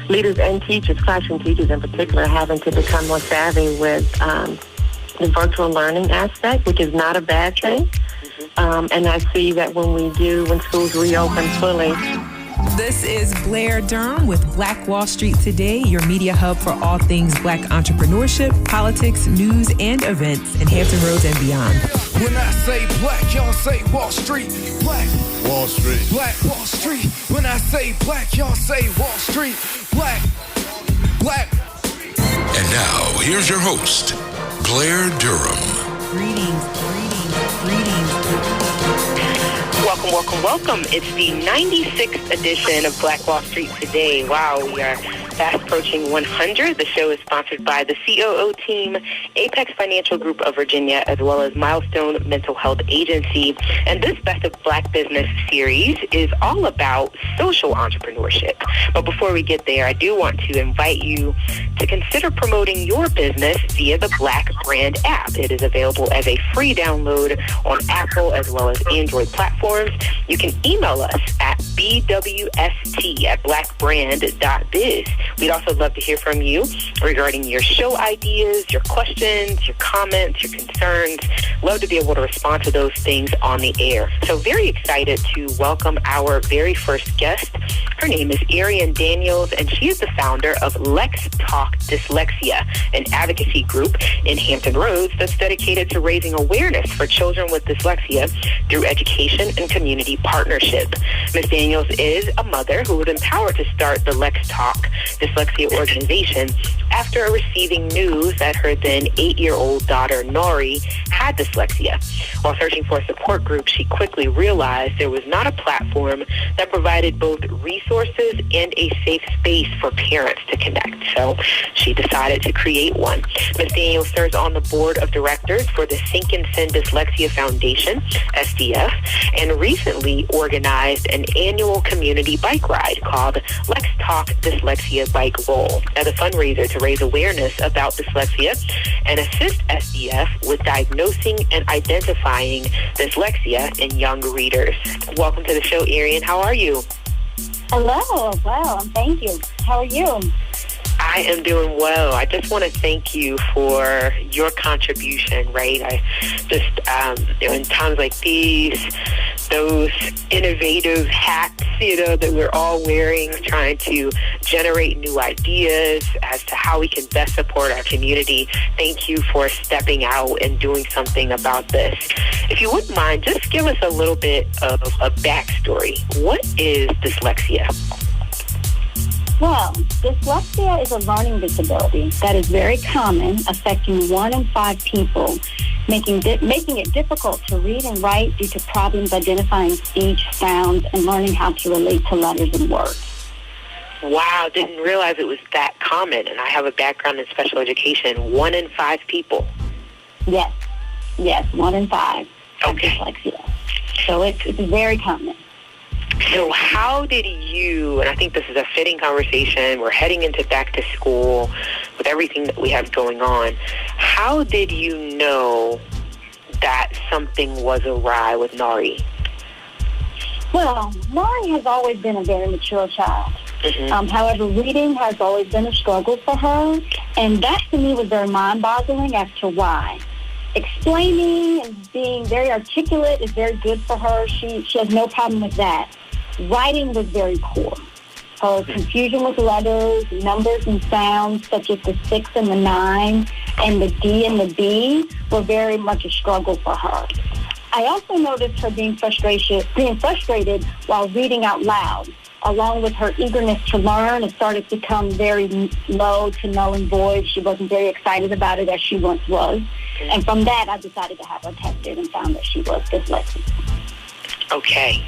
Leaders and teachers, classroom teachers in particular, having to become more savvy with the virtual learning aspect, which is not a bad thing. And I see that when schools reopen fully. This is Blair Durham with Black Wall Street Today, your media hub for all things Black entrepreneurship, politics, news, and events in Hampton Roads and beyond. When I say black, y'all say Wall Street. Black Wall Street. Black Wall Street. When I say black, y'all say Wall Street. Black. And now, here's your host, Blair Durham. Greetings. Welcome. It's the 96th edition of Black Wall Street Today. Wow, we are fast approaching 100. The show is sponsored by the COO team, Apex Financial Group of Virginia, as well as Milestone Mental Health Agency. And this Best of Black Business series is all about social entrepreneurship. But before we get there, I do want to invite you to consider promoting your business via the Black Brand app. It is available as a free download on Apple as well as Android platforms. You can email us at bwst@blackbrand.biz. We'd also love to hear from you regarding your show ideas, your questions, your comments, your concerns. Love to be able to respond to those things on the air. So very excited to welcome our very first guest. Her name is Aarian Daniels, and she is the founder of Let's Talk Dyslexia, an advocacy group in Hampton Roads that's dedicated to raising awareness for children with dyslexia through education and community partnership. Ms. Daniels is a mother who was empowered to start the Let's Talk Dyslexia organization after receiving news that her then 8-year-old daughter, Nari, had dyslexia. While searching for a support group, she quickly realized there was not a platform that provided both resources and a safe space for parents to connect. So she decided to create one. Ms. Daniels serves on the board of directors for the Sink and Send Dyslexia Foundation, SDF, and recently organized an annual community bike ride called Let's Talk Dyslexia Bike Roll as a fundraiser to raise awareness about dyslexia and assist SDF with diagnosing and identifying dyslexia in young readers. Welcome to the show, Aarian. How are you? Hello. Well, thank you. How are you? I am doing well. I just want to thank you for your contribution, right? I just, in times like these, those innovative hats, that we're all wearing, trying to generate new ideas as to how we can best support our community. Thank you for stepping out and doing something about this. If you wouldn't mind, just give us a little bit of a backstory. What is dyslexia? Well, dyslexia is a learning disability that is very common, affecting 1 in 5 people, making it difficult to read and write due to problems identifying speech, sounds, and learning how to relate to letters and words. Wow, didn't realize it was that common, and I have a background in special education. 1 in 5 people. Yes, 1 in 5 have Okay. dyslexia. So it's very common. So how did you, and I think this is a fitting conversation, we're heading into back to school with everything that we have going on, how did you know that something was awry with Nari? Well, Nari has always been a very mature child. Mm-hmm. However, reading has always been a struggle for her, and that to me was very mind-boggling as to why. Explaining and being very articulate is very good for her. She has no problem with that. Writing was very poor. Her confusion with letters, numbers, and sounds, such as the 6 and the 9, and the D and the B, were very much a struggle for her. I also noticed her being frustrated while reading out loud. Along with her eagerness to learn, it started to become very low to null and void. She wasn't very excited about it as she once was. And from that, I decided to have her tested and found that she was dyslexic. Okay.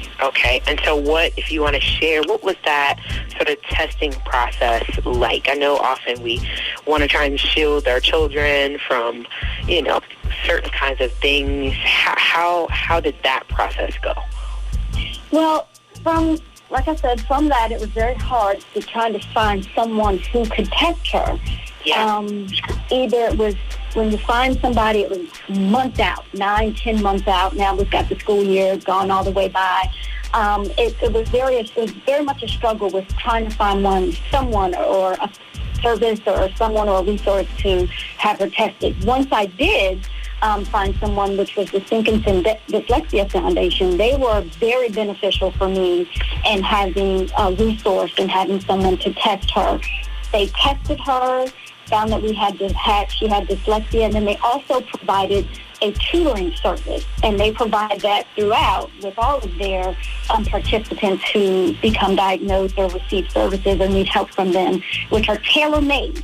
And so what, if you want to share, what was that sort of testing process like? I know often we want to try and shield our children from, certain kinds of things. How did that process go? Well, like I said, from that, it was very hard to try to find someone who could test her. Yeah. Either it was, when you find somebody, it was months out, 9, 10 months out. Now we've got the school year gone all the way by. It was very much a struggle with trying to find someone or a service or someone or a resource to have her tested. Once I did find someone, which was the Sinkinson Dyslexia Foundation, they were very beneficial for me in having a resource and having someone to test her. They tested her, found that she had dyslexia, and then they also provided a tutoring service, and they provide that throughout with all of their participants who become diagnosed or receive services or need help from them, which are tailor-made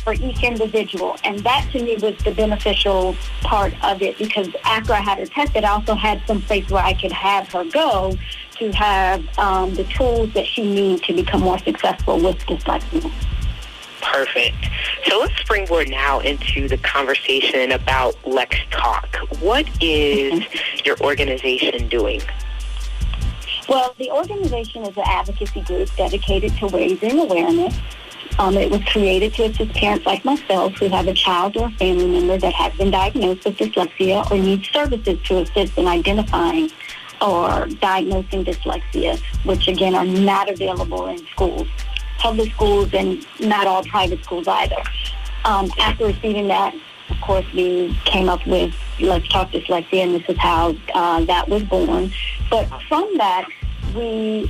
for each individual. And that to me was the beneficial part of it, because after I had her tested, I also had some place where I could have her go to have the tools that she needs to become more successful with dyslexia. Perfect. So let's springboard now into the conversation about Let's Talk. What is your organization doing? Well, the organization is an advocacy group dedicated to raising awareness. It was created to assist parents like myself who have a child or a family member that has been diagnosed with dyslexia or needs services to assist in identifying or diagnosing dyslexia, which again are not available in schools, public schools, and not all private schools either. After receiving that, of course, we came up with Let's Talk Dyslexia, and this is how that was born. But from that, we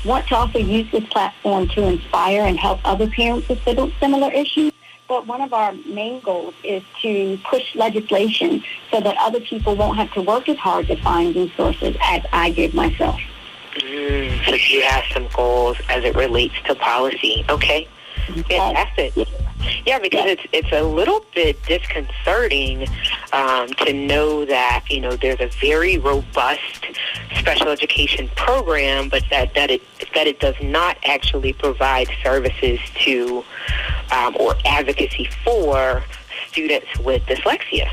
want to also use this platform to inspire and help other parents with similar issues. But one of our main goals is to push legislation so that other people won't have to work as hard to find resources as I did myself. So you have some goals as it relates to policy. Okay. Fantastic. Yeah, because it's a little bit disconcerting to know that, there's a very robust special education program, but that it does not actually provide services to or advocacy for students with dyslexia.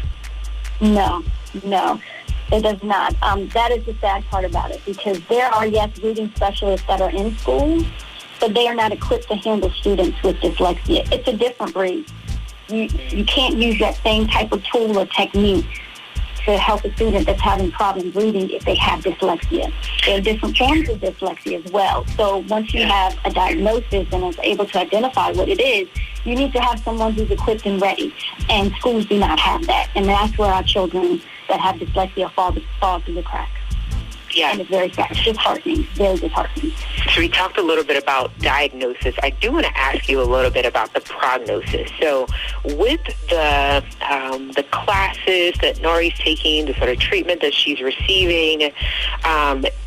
No. It does not. That is the sad part about it, because there are, yes, reading specialists that are in schools, but they are not equipped to handle students with dyslexia. It's a different breed. You can't use that same type of tool or technique to help a student that's having problems reading if they have dyslexia. There are different forms of dyslexia as well. So once you have a diagnosis and is able to identify what it is, you need to have someone who's equipped and ready. And schools do not have that. And that's where our children that have dyslexia fall through the cracks. Yeah. And it's very disheartening, very disheartening. So we talked a little bit about diagnosis. I do want to ask you a little bit about the prognosis. So with the classes that Nori's taking, the sort of treatment that she's receiving,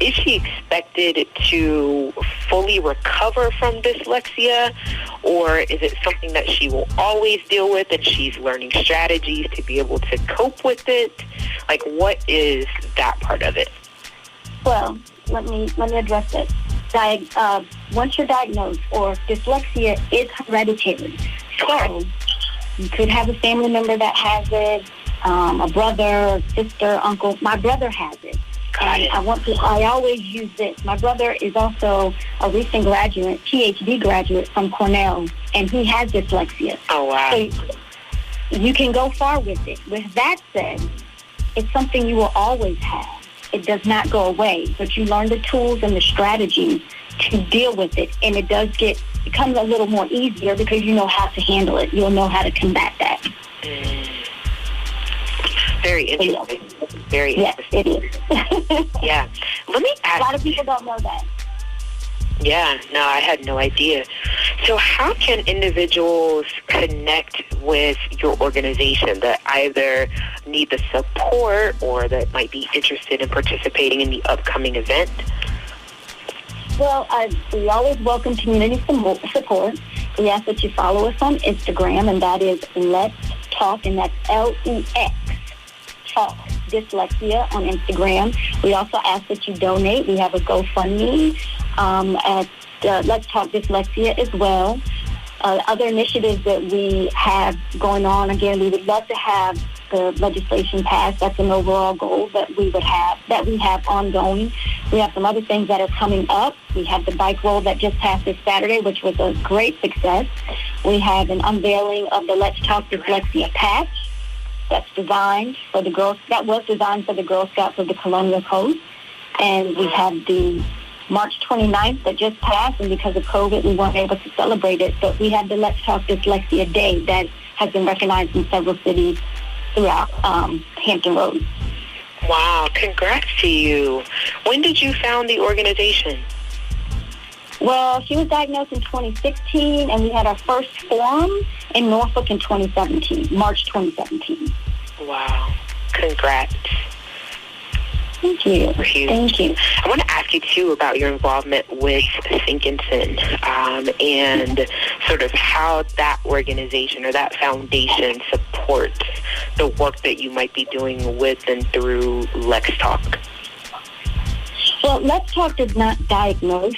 is she expected to fully recover from dyslexia, or is it something that she will always deal with and she's learning strategies to be able to cope with it? Like, what is that part of it? Well, let me address it. Once you're diagnosed, or dyslexia is hereditary. So you could have a family member that has it, a brother, sister, uncle. My brother has it. And I always use this. My brother is also a recent graduate, PhD graduate from Cornell, and he has dyslexia. Oh, wow. So you can go far with it. With that said, it's something you will always have. It does not go away, but you learn the tools and the strategies to deal with it, and it becomes a little more easier because you know how to handle it. You'll know how to combat that. Very interesting. Very interesting. Yes, it is. Yeah. Let me ask. A lot of people don't know that. Yeah, no, I had no idea. So how can individuals connect with your organization that either need the support or that might be interested in participating in the upcoming event? Well, we always welcome community support. We ask that you follow us on Instagram, and that is Let's Talk, and that's LEX Talk Dyslexia on Instagram. We also ask that you donate. We have a GoFundMe at Let's Talk Dyslexia as well. Other initiatives that we have going on, again, we would love to have the legislation passed. That's an overall goal that we have ongoing. We have some other things that are coming up. We have the bike roll that just passed this Saturday, which was a great success. We have an unveiling of the Let's Talk Dyslexia patch that was designed for the Girl Scouts of the Colonial Coast. And we had the March 29th that just passed, and because of COVID, we weren't able to celebrate it. But we had the Let's Talk Dyslexia Day that has been recognized in several cities throughout Hampton Roads. Wow, congrats to you. When did you found the organization? Well, she was diagnosed in 2016, and we had our first forum in Norfolk in 2017, March 2017. Wow, congrats. Thank you. Thank you. I want to ask you, too, about your involvement with Thinkinson and sort of how that organization or that foundation supports the work that you might be doing with and through Let's Talk. Well, Let's Talk does not diagnose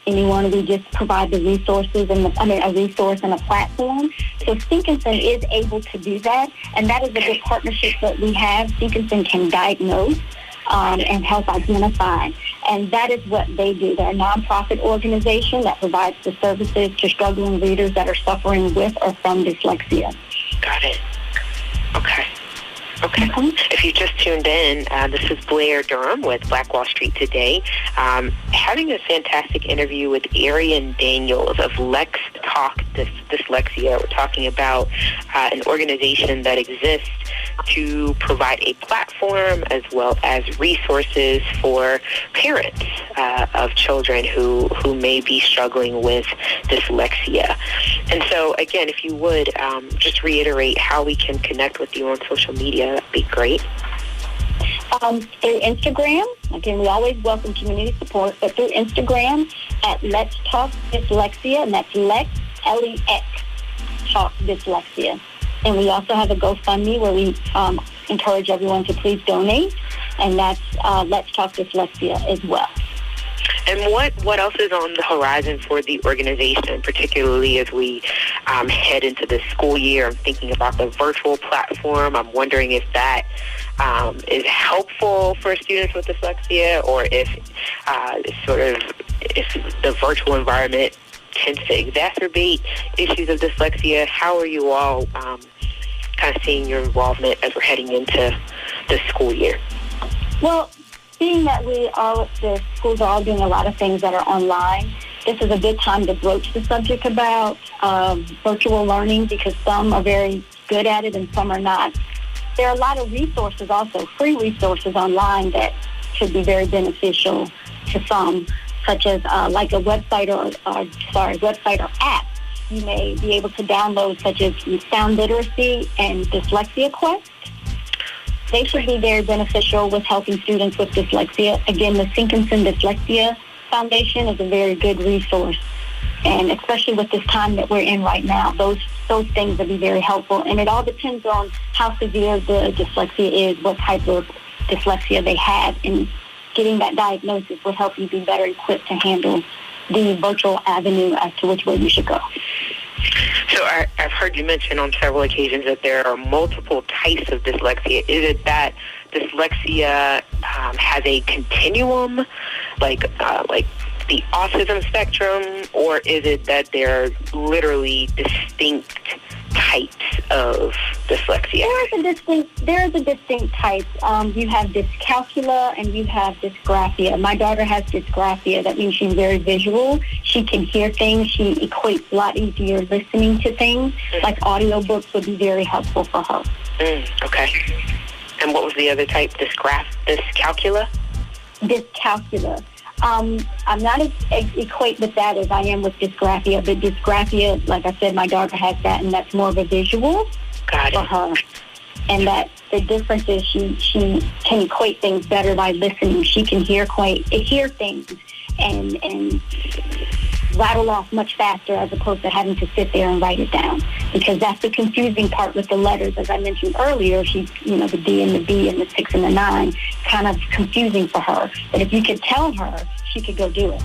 anyone. We just provide the resources and a resource and a platform. So Thinkinson is able to do that, and that is a good partnership that we have. Thinkinson can diagnose and help identify. And that is what they do. They're a nonprofit organization that provides the services to struggling readers that are suffering with or from dyslexia. Got it. Okay. If you just tuned in, this is Blair Durham with Black Wall Street Today, having a fantastic interview with Aarian Daniels of Let's Talk Dyslexia. We're talking about an organization that exists to provide a platform as well as resources for parents of children who may be struggling with dyslexia. And so, again, if you would just reiterate how we can connect with you on social media, that'd be great. Through Instagram, again, we always welcome community support, but through Instagram at Let's Talk Dyslexia, and that's Lex, L-E-X, Talk Dyslexia. And we also have a GoFundMe where we encourage everyone to please donate, and that's Let's Talk Dyslexia as well. And what else is on the horizon for the organization, particularly as we head into the school year? I'm thinking about the virtual platform. I'm wondering if that is helpful for students with dyslexia, or if the virtual environment tends to exacerbate issues of dyslexia. How are you all kind of seeing your involvement as we're heading into the school year? Well, seeing that the schools are all doing a lot of things that are online, this is a good time to broach the subject about virtual learning, because some are very good at it and some are not. There are a lot of resources also, free resources online that could be very beneficial to some, such as like a website or app you may be able to download, such as Sound Literacy and Dyslexia Quest. They should be very beneficial with helping students with dyslexia. Again, the Thinkinson Dyslexia Foundation is a very good resource, and especially with this time that we're in right now, those things will be very helpful. And it all depends on how severe the dyslexia is, what type of dyslexia they have, and getting that diagnosis will help you be better equipped to handle the virtual avenue as to which way you should go. So I've heard you mention on several occasions that there are multiple types of dyslexia. Is it that dyslexia has a continuum, like the autism spectrum, or is it that there are literally distinct types of dyslexia? There is a distinct type. You have dyscalculia and you have dysgraphia. My daughter has dysgraphia. That means she's very visual. She can hear things. She equates a lot easier listening to things. Like audiobooks would be very helpful for her. Okay. And what was the other type? Dyscalculia? Dyscalculia. I'm not as equate with that as I am with dysgraphia, but dysgraphia, like I said, my daughter has that, and that's more of a visual for her. And that the difference is she can equate things better by listening. She can hear things and rattle off much faster, as opposed to having to sit there and write it down, because that's the confusing part with the letters. As I mentioned earlier, the D and the B and the 6 and the 9, kind of confusing for her. But if you could tell her, she could go do it.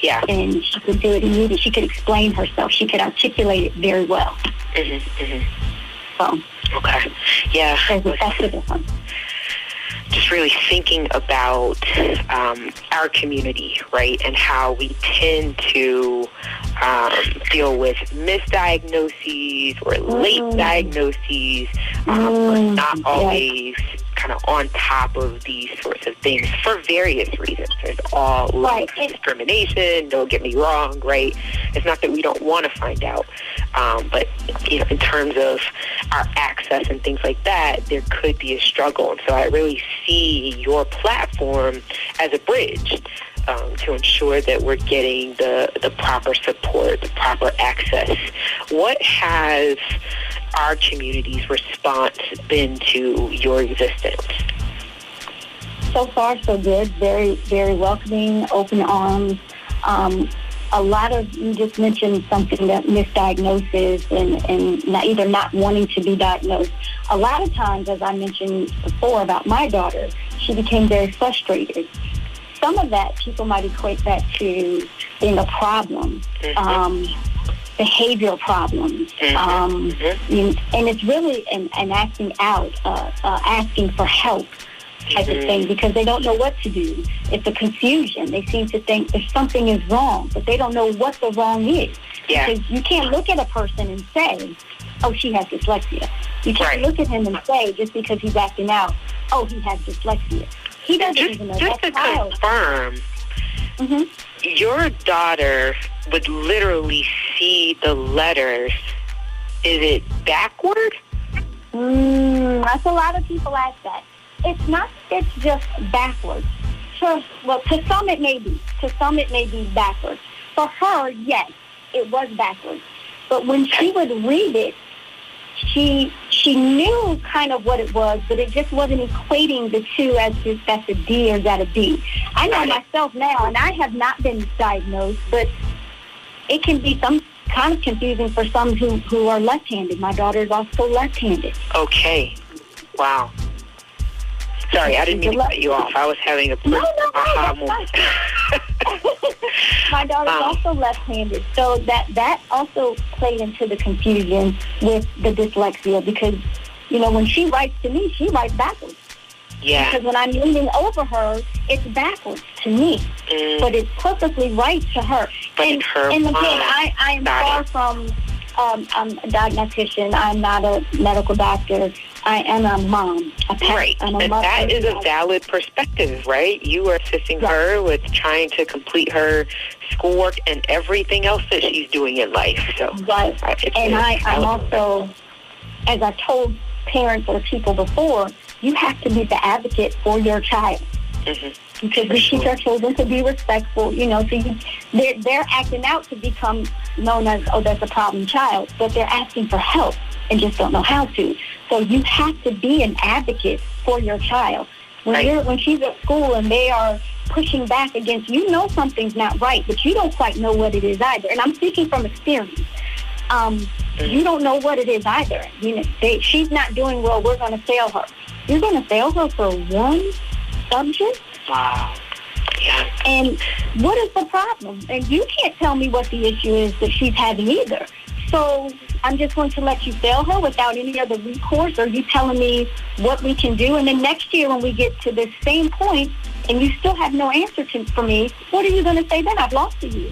Yeah. And she could do it immediately. She could explain herself. She could articulate it very well. So, okay. Yeah. That's the difference. Just really thinking about our community, right, and how we tend to deal with misdiagnoses or late diagnoses, but not always kind of on top of these sorts of things for various reasons. There's all Right. discrimination, don't get me wrong, right? It's not that we don't want to find out, but in terms of our access and things like that, there could be a struggle. And so I really see your platform as a bridge to ensure that we're getting the proper support, the proper access. What has our community's response been to your existence? So far, so good. Very, very welcoming, open arms. A lot of, you just mentioned something, that misdiagnosis and either not wanting to be diagnosed. A lot of times, as I mentioned before about my daughter, she became very frustrated. Some of that, people might equate that to being a problem, behavioral problems. And it's really an acting out, asking for help type of thing, because they don't know what to do. It's a confusion. They seem to think if something is wrong, but they don't know what the wrong is. Yeah. Because you can't look at a person and say, oh, she has dyslexia. You can't look at him and say, just because he's acting out, oh, he has dyslexia. He doesn't even know. Just to confirm, your daughter would literally see the letters. Is it backward? That's a lot of people ask that. It's not, it's just backwards. To some it may be. To some it may be backwards. For her, yes, it was backwards. But when she would read it, she knew kind of what it was, but it just wasn't equating the two as just that's a D or is that a B. I know myself now, and I have not been diagnosed, but it can be some kind of confusing for some who are left-handed. My daughter is also left-handed. Okay. Wow. Sorry, I didn't mean to cut you off. I was having a aha moment. My daughter's also left-handed, so that also played into the confusion with the dyslexia, because, when she writes to me, she writes backwards. Yeah. Because when I'm leaning over her, it's backwards to me, but it's perfectly right to her. But and, in her and again, mind, I am far from I'm a diagnostician. I'm not a medical doctor. I am a mom. Right. And that is a valid perspective, right? You are assisting her with trying to complete her schoolwork and everything else that she's doing in life. So, and I'm also, as I told parents or people before, you have to be the advocate for your child. Because we teach our children to be respectful, so they're acting out to become known as, oh, that's a problem child, but they're asking for help and just don't know how to. So you have to be an advocate for your child. When she's at school and they are pushing back against, something's not right, but you don't quite know what it is either. And I'm speaking from experience. You don't know what it is either. She's not doing well, we're going to fail her. You're going to fail her for one subject? Wow. Yeah. And what is the problem? And you can't tell me what the issue is that she's having either. So I'm just going to let you fail her without any other recourse, or you telling me what we can do. And then next year when we get to this same point and you still have no answer for me, what are you going to say then? I've lost to you.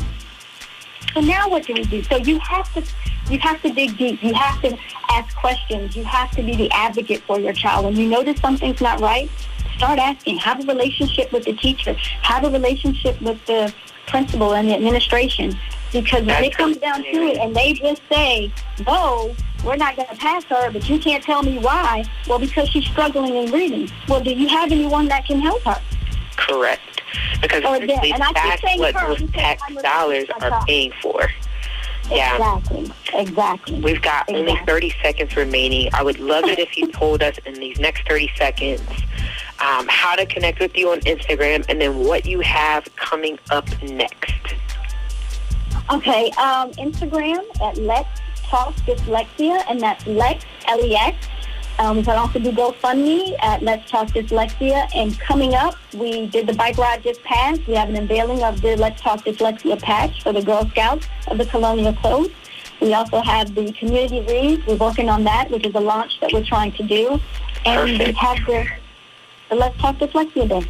So now what do we do? So you have to dig deep. You have to ask questions. You have to be the advocate for your child. When you notice something's not right, start asking. Have a relationship with the teacher. Have a relationship with the principal and the administration. Because when it comes down to it and they just say, no, we're not going to pass her, but you can't tell me why. Well, because she's struggling in reading. Well, do you have anyone that can help her? Correct. Because that's what those tax dollars are paying for. Yeah. Exactly. We've got only 30 seconds remaining. I would love it if you told us in these next 30 seconds how to connect with you on Instagram and then what you have coming up next. Okay, Instagram at Let's Talk Dyslexia, and that's Lex, L-E-X. We can also do GoFundMe at Let's Talk Dyslexia. And coming up, we did the bike ride just passed. We have an unveiling of the Let's Talk Dyslexia patch for the Girl Scouts of the Colonial Coast. We also have the community read. We're working on that, which is a launch that we're trying to do. And we have the Let's Talk Dyslexia Day.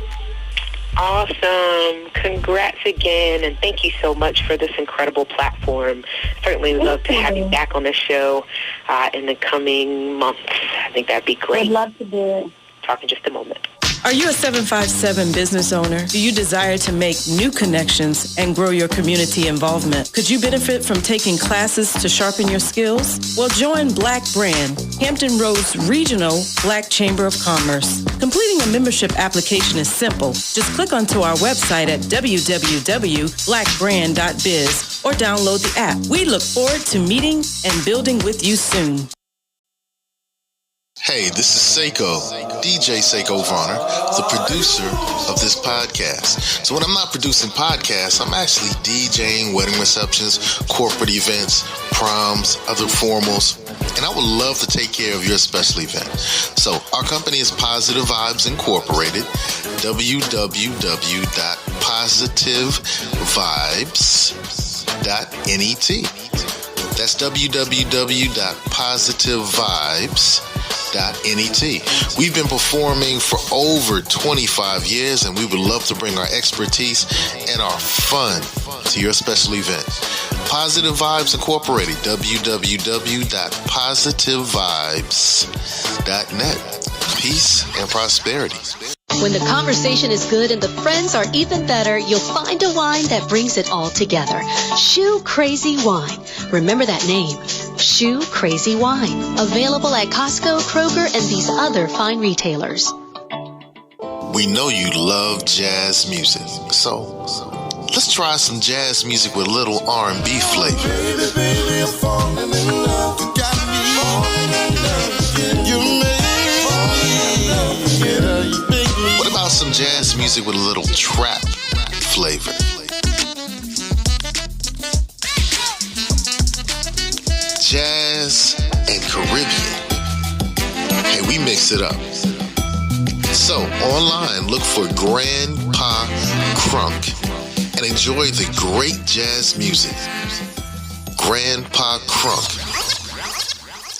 Awesome. Congrats again, and thank you so much for this incredible platform. Certainly would love to have you back on the show in the coming months. I think that'd be great. I'd love to do it. talk in just a moment. Are you a 757 business owner? Do you desire to make new connections and grow your community involvement? Could you benefit from taking classes to sharpen your skills? Well, join Black Brand, Hampton Roads Regional Black Chamber of Commerce. Completing a membership application is simple. Just click onto our website at www.blackbrand.biz or download the app. We look forward to meeting and building with you soon. Hey, this is Seiko, DJ Seiko Varner, the producer of this podcast. So when I'm not producing podcasts, I'm actually DJing wedding receptions, corporate events, proms, other formals, and I would love to take care of your special event. So our company is Positive Vibes Incorporated, www.positivevibes.net. That's www.positivevibes.net. We've been performing for over 25 years, and we would love to bring our expertise and our fun to your special event. Positive Vibes Incorporated, www.positivevibes.net. Peace and prosperity. When the conversation is good and the friends are even better, you'll find a wine that brings it all together. Shoe Crazy Wine. Remember that name. Shoe Crazy Wine. Available at Costco, Kroger, and these other fine retailers. We know you love jazz music, so let's try some jazz music with a little R&B flavor. Baby, baby, I'm falling in love. You got me falling in love. You made What about some jazz music with a little trap flavor? Jazz and Caribbean. Hey, we mix it up. So, online, look for Grandpa Crunk and enjoy the great jazz music. Grandpa Crunk.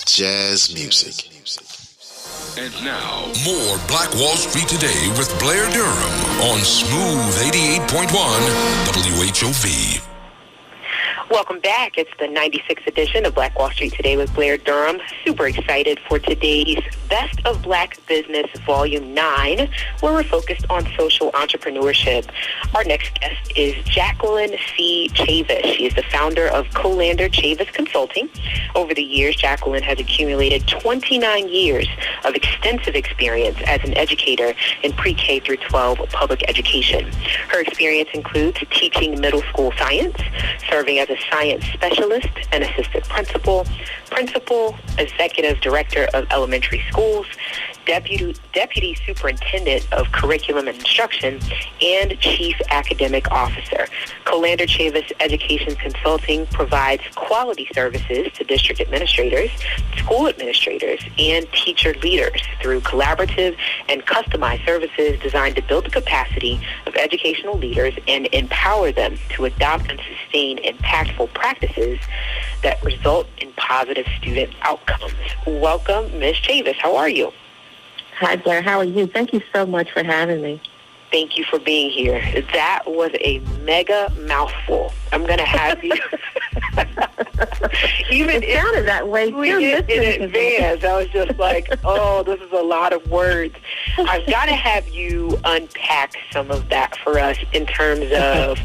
Jazz music. And now, more Black Wall Street Today with Blair Durham on Smooth 88.1 WHOV. Welcome back. It's the 96th edition of Black Wall Street Today with Blair Durham. Super excited for today's Best of Black Business Volume 9, where we're focused on social entrepreneurship. Our next guest is Jacqueline C. Chavis. She is the founder of Colander Chavis Consulting. Over the years, Jacqueline has accumulated 29 years of extensive experience as an educator in pre-K through 12 public education. Her experience includes teaching middle school science, serving as a science specialist and assistant principal, executive director of elementary schools, deputy superintendent of curriculum and instruction, and chief academic officer. Colander Chavis Education Consulting provides quality services to district administrators, school administrators, and teacher leaders through collaborative and customized services designed to build the capacity of educational leaders and empower them to adopt and sustain impactful practices that result in positive student outcomes. Welcome, Ms. Chavis. How are you? Hi, Blair. How are you? Thank you so much for having me. Thank you for being here. That was a mega mouthful. I'm going to have you. Even it sounded that way in advance. I was just like, oh, this is a lot of words. I've got to have you unpack some of that for us in terms of,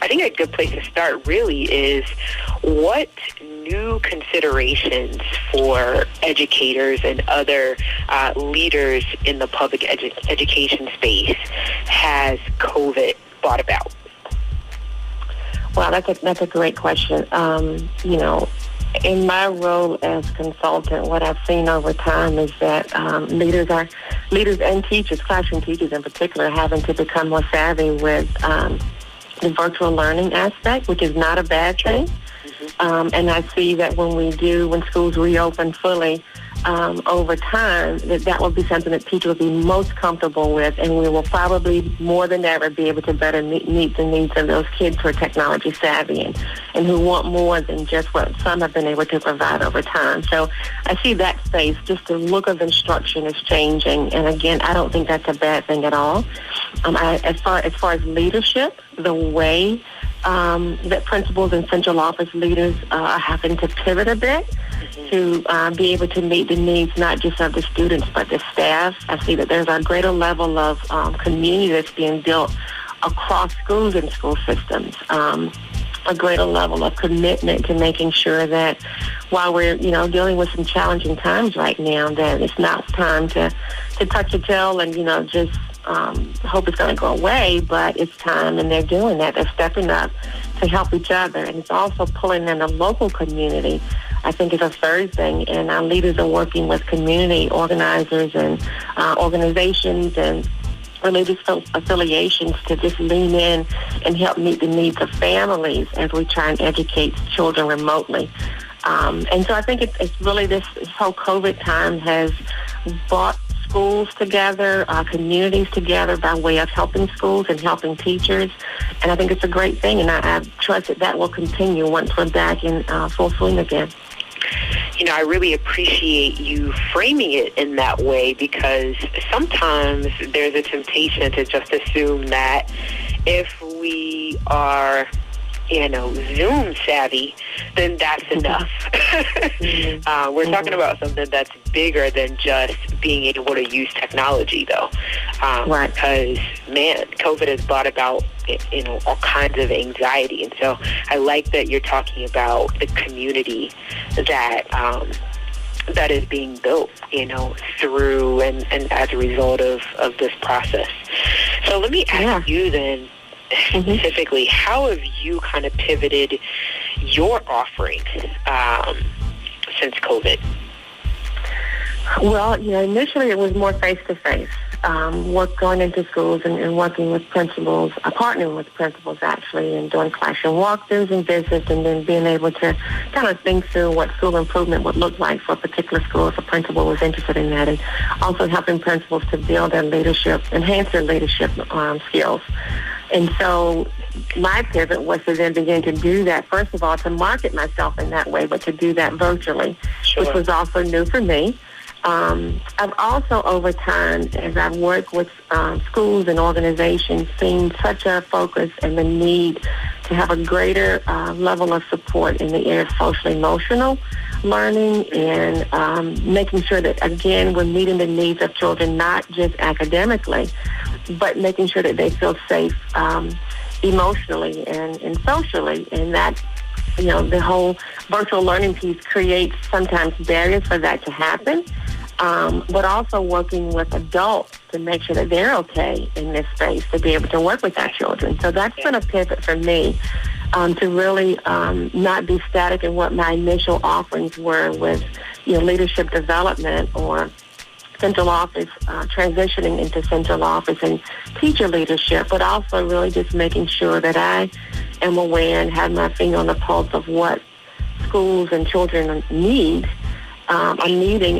I think a good place to start really is what new considerations for educators and other leaders in the public education space has COVID brought about? Well, that's a great question. In my role as consultant, what I've seen over time is that leaders and teachers, classroom teachers in particular, are having to become more savvy with the virtual learning aspect, which is not a bad thing. And I see that when schools reopen fully, over time, that will be something that teachers will be most comfortable with, and we will probably more than ever be able to better meet the needs of those kids who are technology savvy and who want more than just what some have been able to provide over time. So I see that space, just the look of instruction is changing, and again, I don't think that's a bad thing at all. As far as leadership, the way that principals and central office leaders are having to pivot a bit to be able to meet the needs not just of the students but the staff. I see that there's a greater level of community that's being built across schools and school systems. A greater level of commitment to making sure that while we're, dealing with some challenging times right now, that it's not time to touch a tail and, just hope it's going to go away, but it's time, and they're doing that. They're stepping up to help each other, and it's also pulling in the local community, I think, is a third thing, and our leaders are working with community organizers and organizations and religious affiliations to just lean in and help meet the needs of families as we try and educate children remotely. And so I think it's really this whole COVID time has brought schools together, communities together by way of helping schools and helping teachers. And I think it's a great thing, and I trust that will continue once we're back in full swing again. I really appreciate you framing it in that way, because sometimes there's a temptation to just assume that if we are, Zoom savvy, then that's enough. We're talking about something that's bigger than just being able to use technology, though. Right. Because, man, COVID has brought about, all kinds of anxiety. And so I like that you're talking about the community that that is being built, through and as a result of this process. So let me ask you then, specifically, how have you kind of pivoted your offerings since COVID? Well, initially it was more face-to-face, work going into schools and working with principals, partnering with principals actually, and doing classroom walkthroughs and visits, and then being able to kind of think through what school improvement would look like for a particular school if a principal was interested in that, and also helping principals to build their leadership, enhance their leadership skills. And so my pivot was to then begin to do that, first of all, to market myself in that way, but to do that virtually, which was also new for me. I've also, over time, as I've worked with schools and organizations, seen such a focus and the need to have a greater level of support in the area of social-emotional learning and making sure that, again, we're meeting the needs of children, not just academically, but making sure that they feel safe emotionally and socially, and that the whole virtual learning piece creates sometimes barriers for that to happen, but also working with adults to make sure that they're okay in this space to be able to work with our children. So that's been a pivot for me, to really not be static in what my initial offerings were with leadership development or central office, transitioning into central office and teacher leadership, but also really just making sure that I am aware and have my finger on the pulse of what schools and children are needing,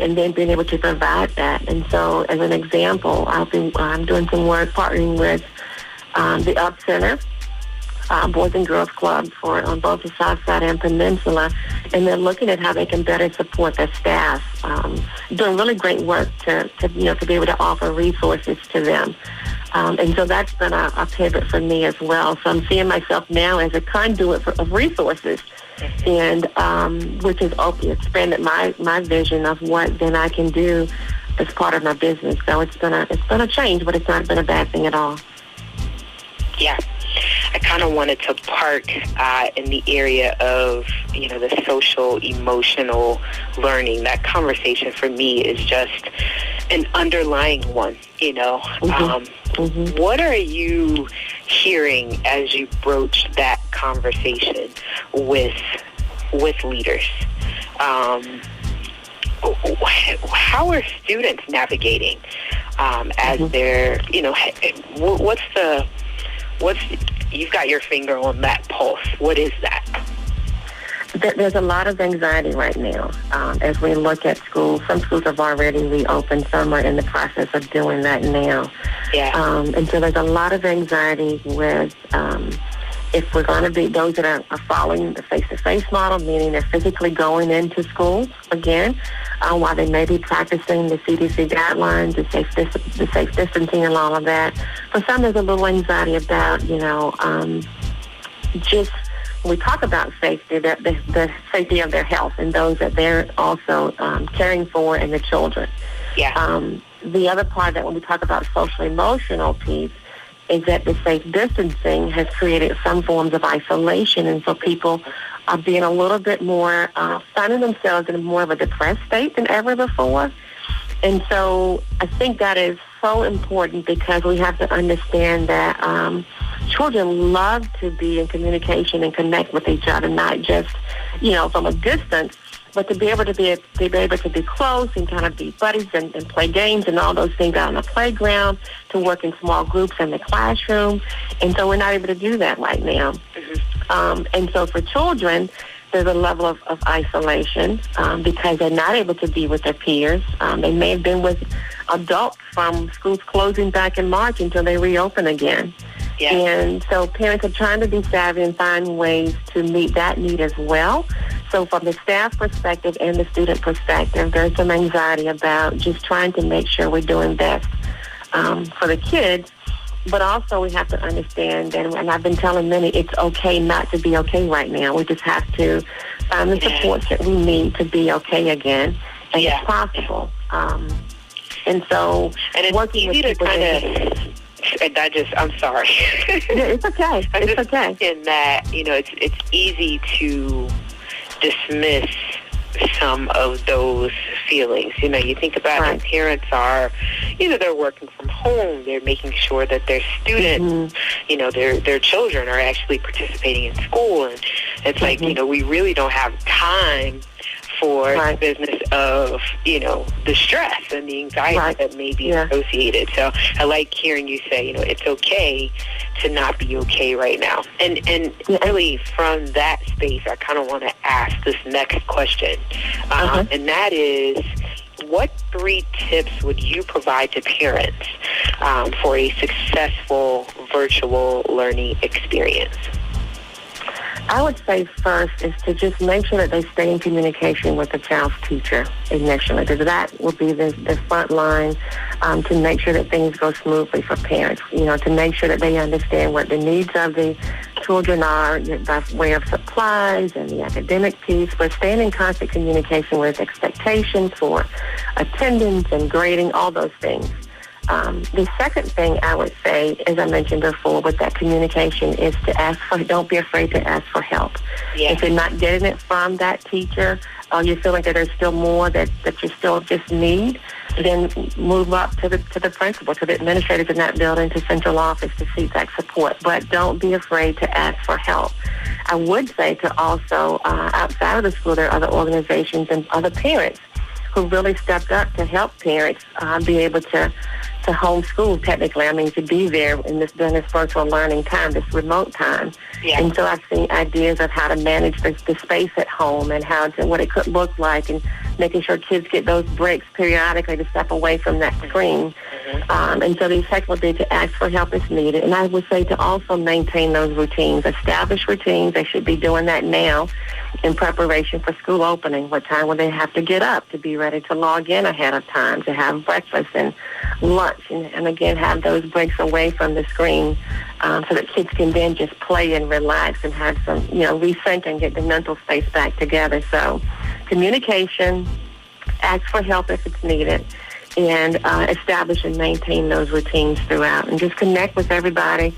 and then being able to provide that. And so, as an example, I'm doing some work partnering with the Up Center, Boys and Girls Club on both the South Side and Peninsula, and they're looking at how they can better support their staff, doing really great work to be able to offer resources to them. And so that's been a pivot for me as well. So I'm seeing myself now as a conduit of resources, and which has expanded my vision of what then I can do as part of my business. So it's been a change, but it's not been a bad thing at all. Yeah. I kind of wanted to park in the area of, the social, emotional learning. That conversation for me is just an underlying one, What are you hearing as you broach that conversation with leaders? How are students navigating as they're, you've got your finger on that pulse. What is that? There's a lot of anxiety right now as we look at schools. Some schools have already reopened. Some are in the process of doing that now. Yeah. And so there's a lot of anxiety with if we're going to be those that are following the face-to-face model, meaning they're physically going into school again, while they may be practicing the CDC guidelines, the safe distancing and all of that. For some, there's a little anxiety about, just when we talk about safety, the safety of their health and those that they're also caring for and the children. Yeah. The other part that when we talk about social-emotional piece is that the safe distancing has created some forms of isolation, and so people are being a little bit more, finding themselves in more of a depressed state than ever before. And so I think that is so important because we have to understand that children love to be in communication and connect with each other, not just, from a distance, but to be able to be close and kind of be buddies and play games and all those things out on the playground, to work in small groups in the classroom. And so we're not able to do that right now. And so for children, there's a level of isolation because they're not able to be with their peers. They may have been with adults from schools closing back in March until they reopen again. Yeah. And so parents are trying to be savvy and find ways to meet that need as well. So from the staff perspective and the student perspective, there's some anxiety about just trying to make sure we're doing best for the kids. But also we have to understand, and I've been telling many, it's okay not to be okay right now. We just have to find the support that we need to be okay again, and it's possible. And it's working easy with people to I'm sorry. It's okay. It's okay. In that, it's easy to dismiss some of those feelings. You think about it, parents are, they're working from home, they're making sure that their students, their children are actually participating in school, and it's like, we really don't have time for the business of, the stress and the anxiety that may be associated. So I like hearing you say, it's okay to not be okay right now. And really from that space, I kind of want to ask this next question. And that is, what 3 tips would you provide to parents for a successful virtual learning experience? I would say first is to just make sure that they stay in communication with the child's teacher initially, because that will be the front line to make sure that things go smoothly for parents, to make sure that they understand what the needs of the children are by way of supplies and the academic piece, but staying in constant communication with expectations for attendance and grading, all those things. The second thing I would say, as I mentioned before, with that communication is to don't be afraid to ask for help. Yeah. If you're not getting it from that teacher, or you feel like that there's still more that you still just need, then move up to the principal, to the administrators in that building, to central office to seek that support. But don't be afraid to ask for help. I would say to also, outside of the school, there are other organizations and other parents who really stepped up to help parents be able to homeschool, technically. I mean, to be there during this virtual learning time, this remote time. Yeah. And so I've seen ideas of how to manage the space at home and what it could look like, and making sure kids get those breaks periodically to step away from that screen. And so the effect would be to ask for help if needed. And I would say to also maintain those routines, establish routines. They should be doing that now in preparation for school opening. What time will they have to get up to be ready to log in ahead of time, to have breakfast and lunch, and again, have those breaks away from the screen so that kids can then just play and relax and have some, resync and get the mental space back together. So communication, ask for help if it's needed, and establish and maintain those routines throughout, and just connect with everybody.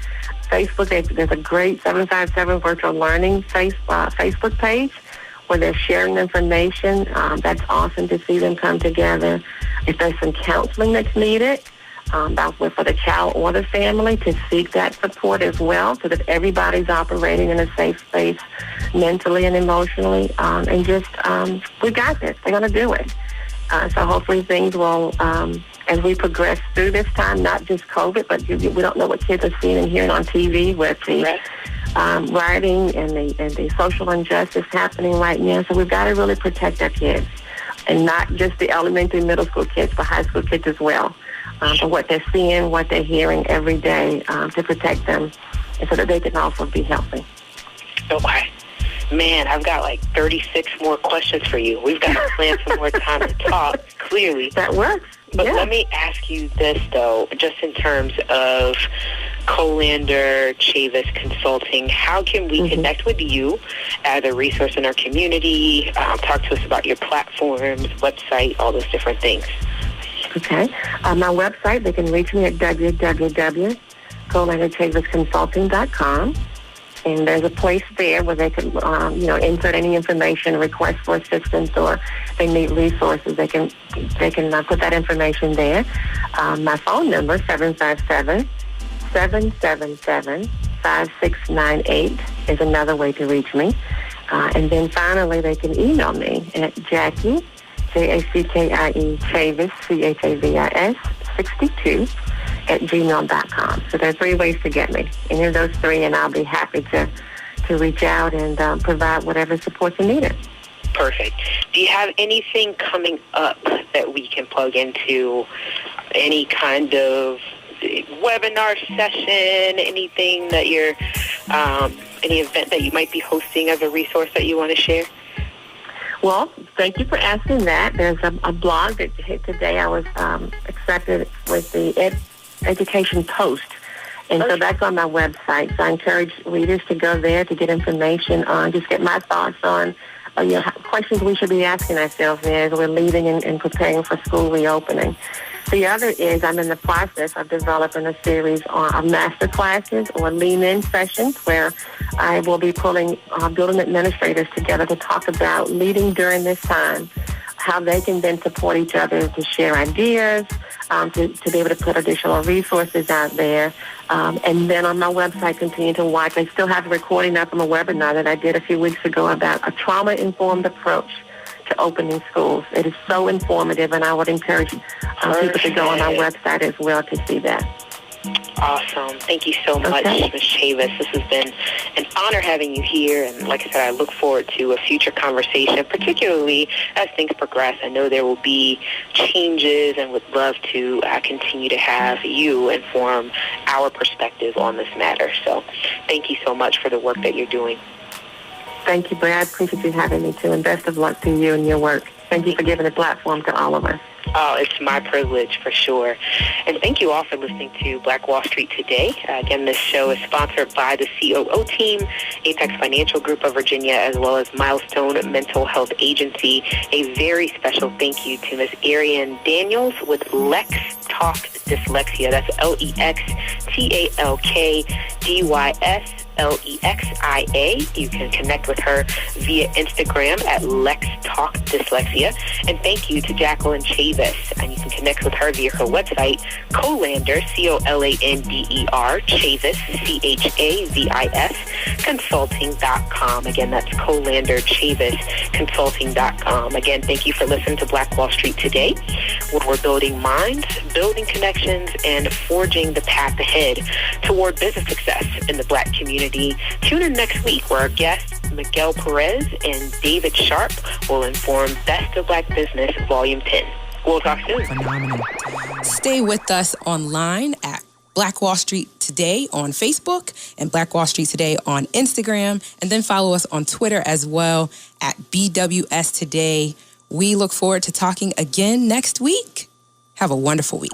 Facebook, there's a great 757 Virtual Learning Facebook page where they're sharing information. That's awesome to see them come together. If there's some counseling that's needed for the child or the family, to seek that support as well, so that everybody's operating in a safe space mentally and emotionally. And just, we got this. They're going to do it. So hopefully things will, as we progress through this time, not just COVID, but we don't know what kids are seeing and hearing on TV with the rioting and the social injustice happening right now. So we've got to really protect our kids, and not just the elementary, middle school kids, but high school kids as well, for what they're seeing, what they're hearing every day, to protect them, and so that they can also be healthy. Okay. Man, I've got like 36 more questions for you. We've got to plan some more time to talk, clearly. That works. But let me ask you this, though, just in terms of Colander Chavis Consulting. How can we connect with you as a resource in our community? Talk to us about your platforms, website, all those different things. Okay. My website, they can reach me at www.colanderchavisconsulting.com. And there's a place there where they can, insert any information, request for assistance, or they need resources. They can put that information there. My phone number, 757-777-5698, is another way to reach me. And then finally, they can email me at Jackie, Jackie, Chavis, Chavis, 62, @gmail.com. So there are 3 ways to get me. Any of those 3, and I'll be happy to reach out and provide whatever support you needed. Perfect. Do you have anything coming up that we can plug into? Any kind of webinar session, anything that you're, any event that you might be hosting as a resource that you want to share? Well, thank you for asking that. There's a blog that hit today. I was accepted with the Education Post. And so that's on my website. So I encourage readers to go there to get information on, just get my thoughts on questions we should be asking ourselves as we're leaving and preparing for school reopening. The other is I'm in the process of developing a series of master classes or lean-in sessions where I will be pulling building administrators together to talk about leading during this time, how they can then support each other to share ideas, to be able to put additional resources out there. And then on my website, continue to watch. I still have a recording up from a webinar that I did a few weeks ago about a trauma-informed approach to opening schools. It is so informative, and I would encourage people to go on our website as well to see that. Awesome. Thank you so much, Ms. Chavis. This has been an honor having you here, and like I said, I look forward to a future conversation, particularly as things progress. I know there will be changes and would love to continue to have you inform our perspective on this matter. So thank you so much for the work that you're doing. Thank you, Blair. I appreciate you having me, too, and best of luck to you and your work. Thank you for giving a platform to all of us. Oh, it's my privilege for sure. And thank you all for listening to Black Wall Street Today. Again, this show is sponsored by the COO team, Apex Financial Group of Virginia, as well as Milestone Mental Health Agency. A very special thank you to Ms. Aarian Daniels with Lex Talk Dyslexia. That's LEXTALKDYSLEXIA. You can connect with her via Instagram at Lex Talk Dyslexia. And thank you to Jacqueline Chavis. And you can connect with her via her website, Colander, COLANDER, Chavis, CHAVIS, consulting.com. Again, that's Colander Chavis, consulting.com. Again, thank you for listening to Black Wall Street Today, where we're building minds, building connections, and forging the path ahead toward business success in the Black community. Tune in next week where our guests, Miguel Perez and David Sharp, will inform Best of Black Business Volume 10. We'll talk soon. Phenomenal. Stay with us online at Black Wall Street Today on Facebook and Black Wall Street Today on Instagram, and then follow us on Twitter as well at BWS Today. We look forward to talking again next week. Have a wonderful week.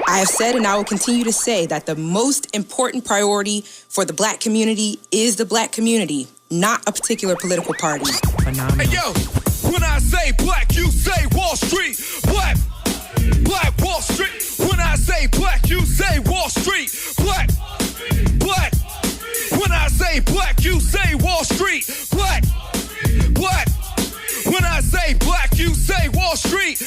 I have said and I will continue to say that the most important priority for the Black community is the Black community, not a particular political party. Phenomenal. Hey, yo, when I say black, you say Wall Street. Black Wall Street. When I say black, you say Wall Street. Black. When I say black, you say Wall Street. Black. When I say black, you say Wall Street.